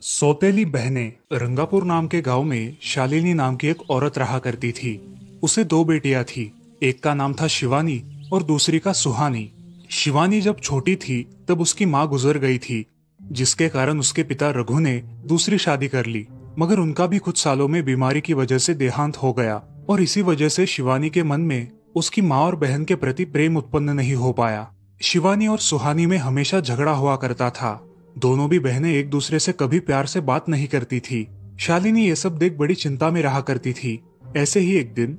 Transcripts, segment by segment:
सौतेली बहनें रंगापुर नाम के गांव में शालिनी नाम की एक औरत रहा करती थी। उसे दो बेटियां थी। एक का नाम था शिवानी और दूसरी का सुहानी। शिवानी जब छोटी थी तब उसकी माँ गुजर गई थी, जिसके कारण उसके पिता रघु ने दूसरी शादी कर ली। मगर उनका भी कुछ सालों में बीमारी की वजह से देहांत हो गया और इसी वजह से शिवानी के मन में उसकी माँ और बहन के प्रति प्रेम उत्पन्न नहीं हो पाया। शिवानी और सुहानी में हमेशा झगड़ा हुआ करता था। दोनों भी बहनें एक दूसरे से कभी प्यार से बात नहीं करती थी। शालिनी ये सब देख बड़ी चिंता में रहा करती थी। ऐसे ही एक दिन,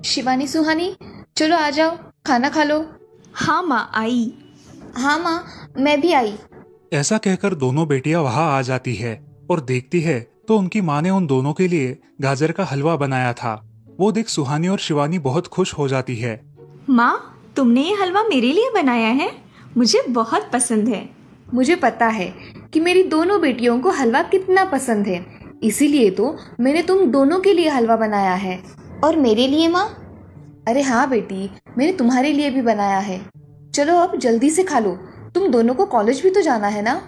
शिवानी सुहानी, चलो आ जाओ, खाना खा लो। हाँ माँ, आई। हाँ माँ, मैं भी आई। ऐसा कहकर दोनों बेटियां वहां आ जाती है और देखती है तो उनकी माँ ने उन दोनों के लिए गाजर का हलवा बनाया था। वो देख सुहानी और शिवानी बहुत खुश हो जाती है। माँ, तुमने ये हलवा मेरे लिए बनाया है? मुझे बहुत पसंद है। मुझे पता है कि मेरी दोनों बेटियों को हलवा कितना पसंद है, इसीलिए तो मैंने तुम दोनों के लिए हलवा बनाया है। और मेरे लिए माँ? अरे हाँ बेटी, मैंने तुम्हारे लिए भी बनाया है। चलो अब जल्दी से खा लो, तुम दोनों को कॉलेज भी तो जाना है ना।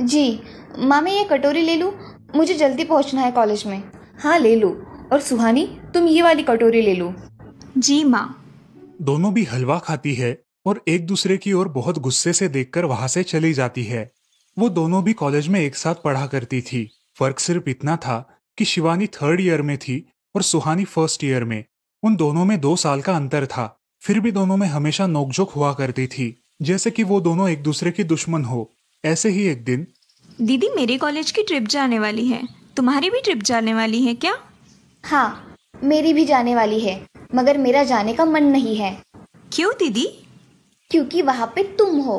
जी माँ, मैं ये कटोरी ले लूँ? मुझे जल्दी पहुँचना है कॉलेज में। हाँ ले लो। और सुहानी, तुम ये वाली कटोरी ले लो। जी माँ। दोनों भी हलवा खाती है और एक दूसरे की ओर बहुत गुस्से से देखकर वहां से चली जाती है। वो दोनों भी कॉलेज में एक साथ पढ़ा करती थी। फर्क सिर्फ इतना था कि शिवानी 3rd ईयर में थी और सुहानी 1st ईयर में। उन दोनों में 2 साल का अंतर था। फिर भी दोनों में हमेशा नोकझोंक हुआ करती थी, जैसे कि वो दोनों एक दूसरे की दुश्मन हो। ऐसे ही एक दिन, दीदी, मेरे कॉलेज की ट्रिप जाने वाली है। तुम्हारी भी ट्रिप जाने वाली है क्या? हाँ, मेरी भी जाने वाली है, मगर मेरा जाने का मन नहीं है। क्यों दीदी? क्योंकि वहाँ पे तुम हो।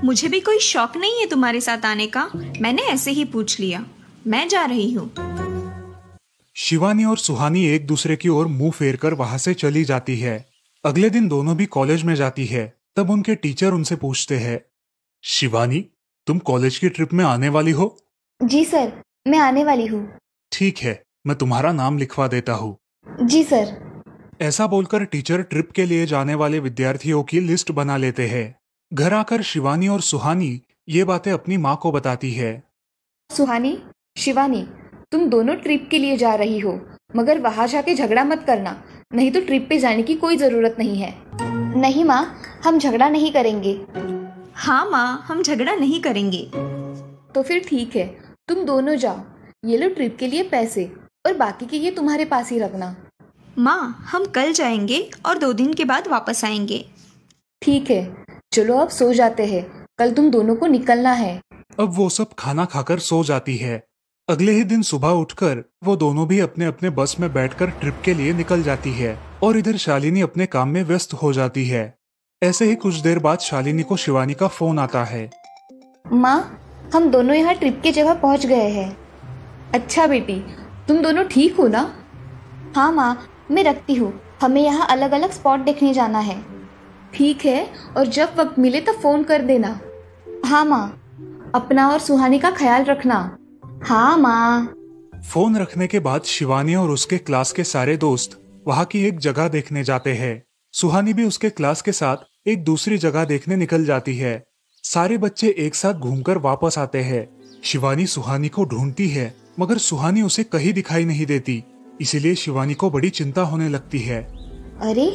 मुझे भी कोई शौक नहीं है तुम्हारे साथ आने का। मैंने ऐसे ही पूछ लिया। मैं जा रही हूँ। शिवानी और सुहानी एक दूसरे की ओर मुंह फेरकर वहां से चली जाती है। अगले दिन दोनों भी कॉलेज में जाती है। तब उनके टीचर उनसे पूछते हैं, शिवानी, तुम कॉलेज की ट्रिप में आने वाली हो? जी सर, मैं आने वाली हूँ। ठीक है, मैं तुम्हारा नाम लिखवा देता हूँ। जी सर। ऐसा बोलकर टीचर ट्रिप के लिए जाने वाले विद्यार्थियों की लिस्ट बना लेते हैं। घर आकर शिवानी और सुहानी ये बातें अपनी माँ को बताती है। सुहानी, शिवानी, तुम दोनों ट्रिप के लिए जा रही हो, मगर वहां जाके झगड़ा मत करना, नहीं तो ट्रिप पे जाने की कोई जरूरत नहीं है। नहीं माँ, हम झगड़ा नहीं करेंगे। हाँ माँ, हम झगड़ा नहीं करेंगे। तो फिर ठीक है, तुम दोनों जाओ। ये लो ट्रिप के लिए पैसे, और बाकी के ये तुम्हारे पास ही रखना। माँ, हम कल जाएंगे और 2 दिन के बाद वापस आएंगे। ठीक है, चलो अब सो जाते हैं, कल तुम दोनों को निकलना है। अब वो सब खाना खाकर सो जाती है। अगले ही दिन सुबह उठकर वो दोनों भी अपने अपने बस में बैठकर ट्रिप के लिए निकल जाती है और इधर शालिनी अपने काम में व्यस्त हो जाती है। ऐसे ही कुछ देर बाद शालिनी को शिवानी का फोन आता है। माँ, हम दोनों यहाँ ट्रिप की जगह पहुँच गए हैं। अच्छा बेटी, तुम दोनों ठीक हो ना? हाँ माँ, मैं रखती हूँ, हमें यहाँ अलग अलग स्पॉट देखने जाना है। ठीक है, और जब वक्त मिले तब फोन कर देना। हाँ माँ, अपना और सुहानी का ख्याल रखना। हाँ माँ। फोन रखने के बाद शिवानी और उसके क्लास के सारे दोस्त वहाँ की एक जगह देखने जाते हैं। सुहानी भी उसके क्लास के साथ एक दूसरी जगह देखने निकल जाती है। सारे बच्चे एक साथ घूमकर वापस आते हैं। शिवानी सुहानी को ढूंढती है, मगर सुहानी उसे कहीं दिखाई नहीं देती। इसीलिए शिवानी को बड़ी चिंता होने लगती है। अरे,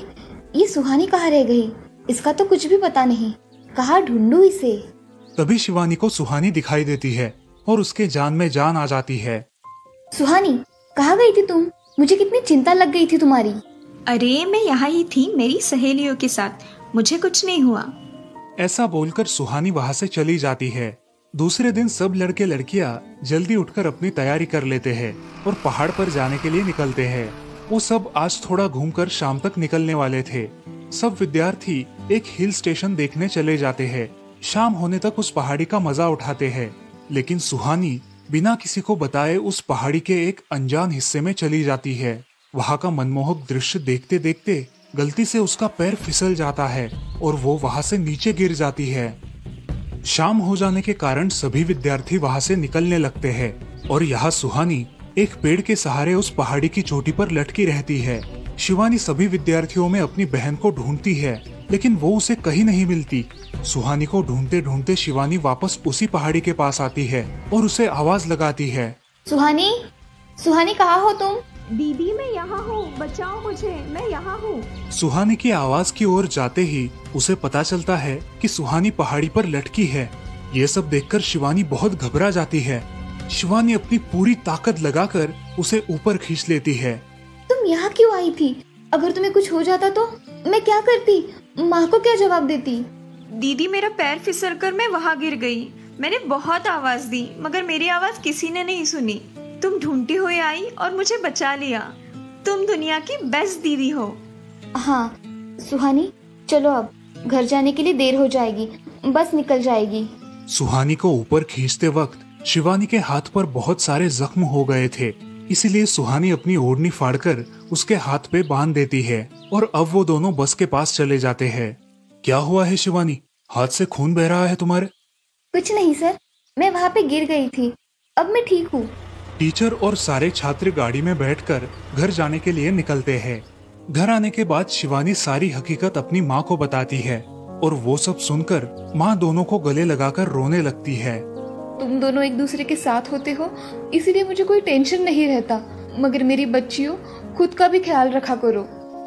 ये सुहानी कहाँ रह गई? इसका तो कुछ भी पता नहीं, कहाँ ढूंढूं इसे? तभी शिवानी को सुहानी दिखाई देती है और उसके जान में जान आ जाती है। सुहानी, कहाँ गई थी तुम? मुझे कितनी चिंता लग गई थी तुम्हारी। अरे, मैं यहाँ ही थी मेरी सहेलियों के साथ, मुझे कुछ नहीं हुआ। ऐसा बोलकर सुहानी वहाँ से चली जाती है। दूसरे दिन सब लड़के लड़कियाँ जल्दी उठकर अपनी तैयारी कर लेते हैं और पहाड़ पर जाने के लिए निकलते हैं। वो सब आज थोड़ा घूमकर शाम तक निकलने वाले थे। सब विद्यार्थी एक हिल स्टेशन देखने चले जाते हैं। शाम होने तक उस पहाड़ी का मजा उठाते हैं, लेकिन सुहानी बिना किसी को बताए उस पहाड़ी के एक अनजान हिस्से में चली जाती है। वहाँ का मनमोहक दृश्य देखते देखते गलती से उसका पैर फिसल जाता है और वो वहाँ से नीचे गिर जाती है। शाम हो जाने के कारण सभी विद्यार्थी वहाँ से निकलने लगते हैं और यहाँ सुहानी एक पेड़ के सहारे उस पहाड़ी की चोटी पर लटकी रहती है। शिवानी सभी विद्यार्थियों में अपनी बहन को ढूंढती है, लेकिन वो उसे कहीं नहीं मिलती। सुहानी को ढूंढते ढूंढते शिवानी वापस उसी पहाड़ी के पास आती है और उसे आवाज लगाती है। सुहानी, सुहानी कहाँ हो तुम? दीदी मैं यहाँ हूँ, बचाओ मुझे, मैं यहाँ हूँ। सुहानी की आवाज की ओर जाते ही उसे पता चलता है कि सुहानी पहाड़ी पर लटकी है। ये सब देखकर शिवानी बहुत घबरा जाती है। शिवानी अपनी पूरी ताकत लगाकर उसे ऊपर खींच लेती है। तुम यहाँ क्यों आई थी? अगर तुम्हें कुछ हो जाता तो मैं क्या करती? माँ को क्या जवाब देती? दीदी मेरा पैर फिसल कर मैं वहाँ गिर गई। मैंने बहुत आवाज दी मगर मेरी आवाज किसी ने नहीं सुनी। तुम ढूंढती हुई आई और मुझे बचा लिया। तुम दुनिया की बेस्ट दीदी हो। हाँ सुहानी, चलो अब घर जाने के लिए देर हो जाएगी, बस निकल जाएगी। सुहानी को ऊपर खींचते वक्त शिवानी के हाथ पर बहुत सारे जख्म हो गए थे, इसीलिए सुहानी अपनी ओढ़नी फाड़कर उसके हाथ पे बांध देती है और अब वो दोनों बस के पास चले जाते हैं। क्या हुआ है शिवानी, हाथ से खून बह रहा है तुम्हारे? कुछ नहीं सर, मैं वहाँ पे गिर गई थी, अब मैं ठीक हूँ। टीचर और सारे छात्र गाड़ी में बैठकर घर जाने के लिए निकलते हैं। घर आने के बाद शिवानी सारी हकीकत अपनी माँ को बताती है और वो सब सुनकर माँ दोनों को गले लगाकर रोने लगती है। तुम दोनों एक दूसरे के साथ होते हो इसीलिए मुझे कोई टेंशन नहीं रहता, मगर मेरी बच्चियों खुद का भी ख्याल रखा करो।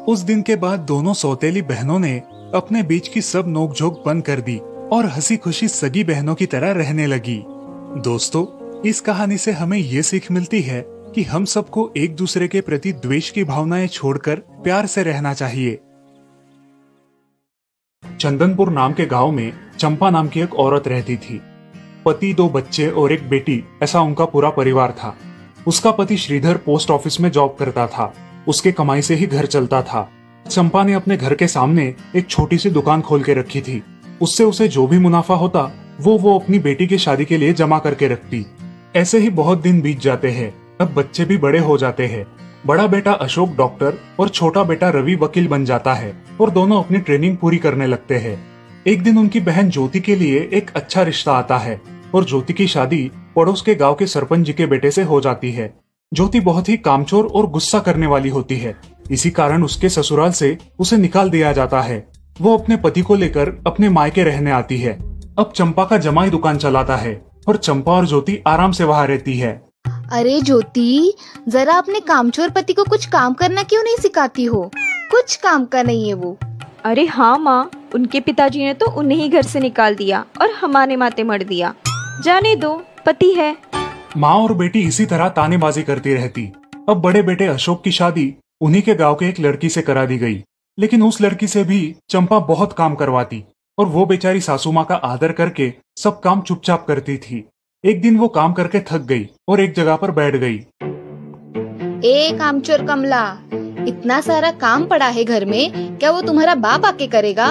उस दिन के बाद दोनों सौतेली बहनों ने अपने बीच की सब नोकझोंक बंद कर दी और हंसी खुशी सगी बहनों की तरह रहने लगी। दोस्तों, इस कहानी से हमें ये सीख मिलती है कि हम सबको एक दूसरे के प्रति द्वेष की भावनाएं छोड़कर प्यार से रहना चाहिए। चंदनपुर नाम के गांव में चंपा नाम की एक औरत रहती थी। पति, 2 बच्चे और एक बेटी, ऐसा उनका पूरा परिवार था। उसका पति श्रीधर पोस्ट ऑफिस में जॉब करता था। उसके कमाई से ही घर चलता था। चंपा ने अपने घर के सामने एक छोटी सी दुकान खोल के रखी थी। उससे उसे जो भी मुनाफा होता वो अपनी बेटी की शादी के लिए जमा करके रखती। ऐसे ही बहुत दिन बीत जाते हैं। अब बच्चे भी बड़े हो जाते हैं। बड़ा बेटा अशोक डॉक्टर और छोटा बेटा रवि वकील बन जाता है और दोनों अपनी ट्रेनिंग पूरी करने लगते हैं। एक दिन उनकी बहन ज्योति के लिए एक अच्छा रिश्ता आता है और ज्योति की शादी पड़ोस के गांव के सरपंच जी के बेटे से हो जाती है। ज्योति बहुत ही कामचोर और गुस्सा करने वाली होती है। इसी कारण उसके ससुराल से उसे निकाल दिया जाता है। वो अपने पति को लेकर अपने मायके रहने आती है। अब चंपा का जमाई दुकान चलाता है और चंपा और ज्योति आराम से वहाँ रहती है। अरे ज्योति, जरा अपने कामचोर पति को कुछ काम करना क्यों नहीं सिखाती हो? कुछ काम का नहीं है वो। अरे हाँ माँ, उनके पिताजी ने तो उन्हें ही घर से निकाल दिया और हमारे माथे मर दिया। जाने दो, पति है। माँ और बेटी इसी तरह तानेबाजी करती रहती। अब बड़े बेटे अशोक की शादी उन्हीं के गांव के एक लड़की से करा दी गई, लेकिन उस लड़की से भी चंपा बहुत काम करवाती और वो बेचारी सासू माँ का आदर करके सब काम चुपचाप करती थी। एक दिन वो काम करके थक गई और एक जगह पर बैठ गई। ए कामचोर कमला, इतना सारा काम पड़ा है घर में, क्या वो तुम्हारा बाप आके करेगा?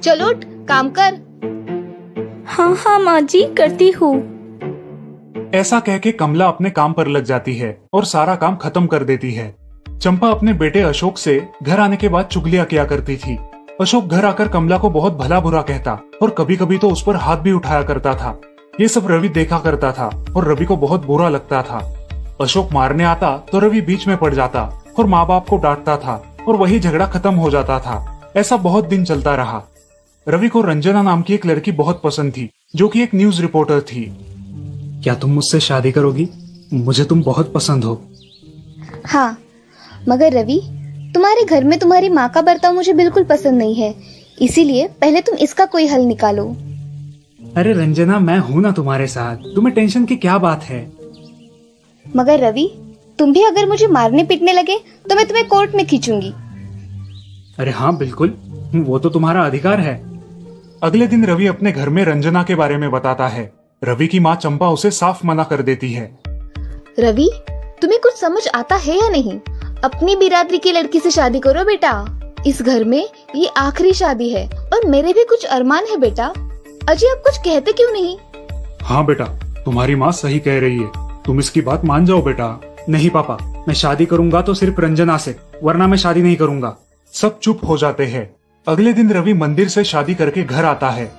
चलो उठ, काम कर। हाँ हाँ माँ जी, करती हूँ। ऐसा कह के कमला अपने काम पर लग जाती है और सारा काम खत्म कर देती है। चंपा अपने बेटे अशोक से घर आने के बाद चुगलियां किया करती थी। अशोक घर आकर कमला को बहुत भला बुरा कहता और कभी कभी तो उस पर हाथ भी उठाया करता था। ये सब रवि देखा करता था और रवि को बहुत बुरा लगता था। अशोक मारने आता तो रवि बीच में पड़ जाता और माँ बाप को डांटता था और वही झगड़ा खत्म हो जाता था। ऐसा बहुत दिन चलता रहा। रवि को रंजना नाम की एक लड़की बहुत पसंद थी, जो कि एक न्यूज रिपोर्टर थी। क्या तुम मुझसे शादी करोगी? मुझे तुम बहुत पसंद हो। हाँ, मगर रवि, तुम्हारे घर में तुम्हारी माँ का बर्ताव मुझे बिल्कुल पसंद नहीं है, इसीलिए पहले तुम इसका कोई हल निकालो। अरे रंजना, मैं हूँ ना तुम्हारे साथ, तुम्हें टेंशन की क्या बात है? मगर रवि, तुम भी अगर मुझे मारने पीटने लगे तो मैं तुम्हें कोर्ट में खींचूंगी। अरे हाँ बिल्कुल, वो तो तुम्हारा अधिकार है। अगले दिन रवि अपने घर में रंजना के बारे में बताता है। रवि की माँ चंपा उसे साफ मना कर देती है। रवि, तुम्हें कुछ समझ आता है या नहीं? अपनी बिरादरी की लड़की से शादी करो बेटा। इस घर में ये आखिरी शादी है और मेरे भी कुछ अरमान है बेटा। अजय, आप कुछ कहते क्यों नहीं? हाँ बेटा, तुम्हारी माँ सही कह रही है, तुम इसकी बात मान जाओ बेटा। नहीं पापा, मैं शादी करूंगा तो सिर्फ रंजना से, वरना मैं शादी नहीं करूंगा। सब चुप हो जाते हैं। अगले दिन रवि मंदिर से शादी करके घर आता है।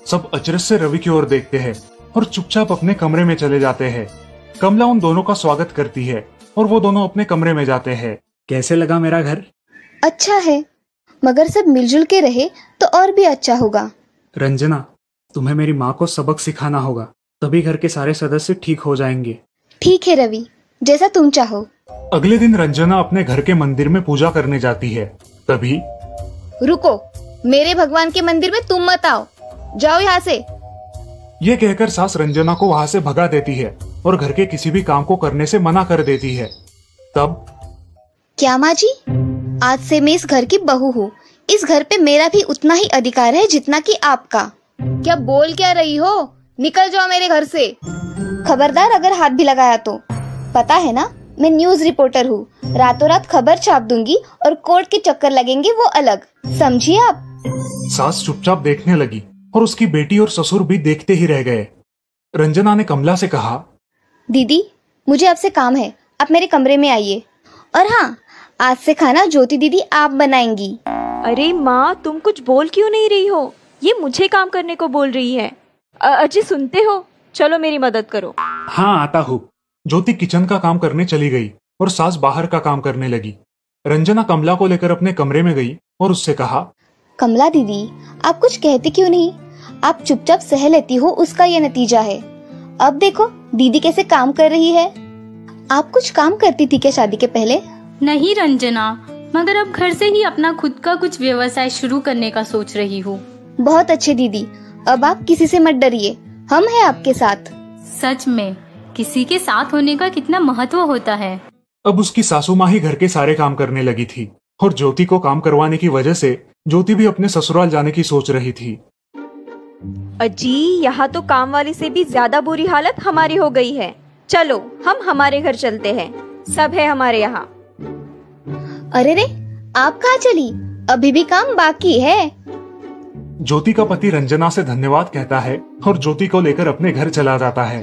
सब अचरज से रवि की ओर देखते हैं और चुपचाप अपने कमरे में चले जाते हैं। कमला उन दोनों का स्वागत करती है और वो दोनों अपने कमरे में जाते हैं। कैसे लगा मेरा घर? अच्छा है, मगर सब मिलजुल के रहे तो और भी अच्छा होगा। रंजना, तुम्हें मेरी माँ को सबक सिखाना होगा, तभी घर के सारे सदस्य ठीक हो जाएंगे। ठीक है रवि, जैसा तुम चाहो। अगले दिन रंजना अपने घर के मंदिर में पूजा करने जाती है। तभी रुको, मेरे भगवान के मंदिर में तुम मत आओ, जाओ यहाँ से। ये कहकर सास रंजना को वहाँ से भगा देती है और घर के किसी भी काम को करने से मना कर देती है। तब क्या माँ जी, आज से मैं इस घर की बहू हूँ। इस घर पे मेरा भी उतना ही अधिकार है जितना कि आपका। क्या बोल क्या रही हो? निकल जाओ मेरे घर से। खबरदार अगर हाथ भी लगाया तो। पता है ना, मैं न्यूज रिपोर्टर हूँ। रातों रात खबर छाप दूंगी और कोर्ट के चक्कर लगेंगे वो अलग, समझिए आप। सास चुपचाप देखने लगी और उसकी बेटी और ससुर भी देखते ही रह गए। रंजना ने कमला से कहा, दीदी मुझे आपसे काम है, आप मेरे कमरे में आइए। और हाँ, आज से खाना ज्योति दीदी आप बनाएंगी। अरे माँ, तुम कुछ बोल क्यों नहीं रही हो? ये मुझे काम करने को बोल रही है। अजय सुनते हो? चलो मेरी मदद करो। हाँ आता हूँ। ज्योति किचन का काम करने चली गई और सास बाहर का काम करने लगी। रंजना कमला को लेकर अपने कमरे में गई और उससे कहा, कमला दीदी, आप कुछ कहते क्यों नहीं? आप चुपचाप सह लेती हो, उसका ये नतीजा है। अब देखो दीदी कैसे काम कर रही है। आप कुछ काम करती थी क्या शादी के पहले? नहीं रंजना, मगर अब घर से ही अपना खुद का कुछ व्यवसाय शुरू करने का सोच रही हूँ। बहुत अच्छे दीदी, अब आप किसी से मत डरिए, हम हैं आपके साथ। सच में किसी के साथ होने का कितना महत्व होता है। अब उसकी सासू माँ ही घर के सारे काम करने लगी थी और ज्योति को काम करवाने की वजह से ज्योति भी अपने ससुराल जाने की सोच रही थी। अजी, यहाँ तो काम वाली से भी ज्यादा बुरी हालत हमारी हो गई है। चलो हम हमारे घर चलते हैं, सब है हमारे यहाँ। अरे रे, आप कहाँ चली? अभी भी काम बाकी है। ज्योति का पति रंजना से धन्यवाद कहता है और ज्योति को लेकर अपने घर चला जाता है।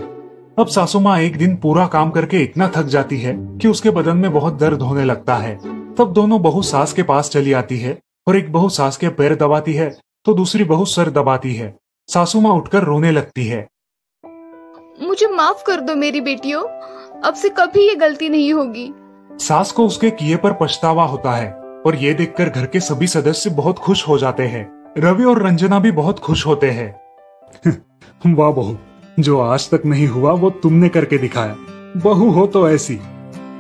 अब सासू माँ एक दिन पूरा काम करके इतना थक जाती है कि उसके बदन में बहुत दर्द होने लगता है। तब दोनों बहू सास के पास चली आती है और एक बहू सास के पैर दबाती है तो दूसरी बहू सर दबाती है। सासू माँ उठकर रोने लगती है। मुझे माफ कर दो मेरी बेटियों, अब से कभी ये गलती नहीं होगी। सास को उसके किए पर पछतावा होता है और ये देखकर घर के सभी सदस्य बहुत खुश हो जाते हैं। रवि और रंजना भी बहुत खुश होते हैं। वाह बहू, जो आज तक नहीं हुआ वो तुमने करके दिखाया। बहू हो तो ऐसी।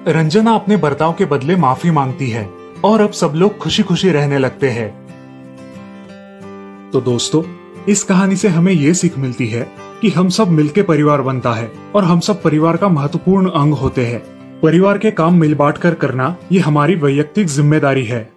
रंजना अपने बर्ताव के बदले माफी मांगती है और अब सब लोग खुशी खुशी रहने लगते हैं। तो दोस्तों, इस कहानी से हमें ये सीख मिलती है कि हम सब मिलके परिवार बनता है और हम सब परिवार का महत्वपूर्ण अंग होते हैं। परिवार के काम मिल बांट कर करना ये हमारी वैयक्तिक जिम्मेदारी है।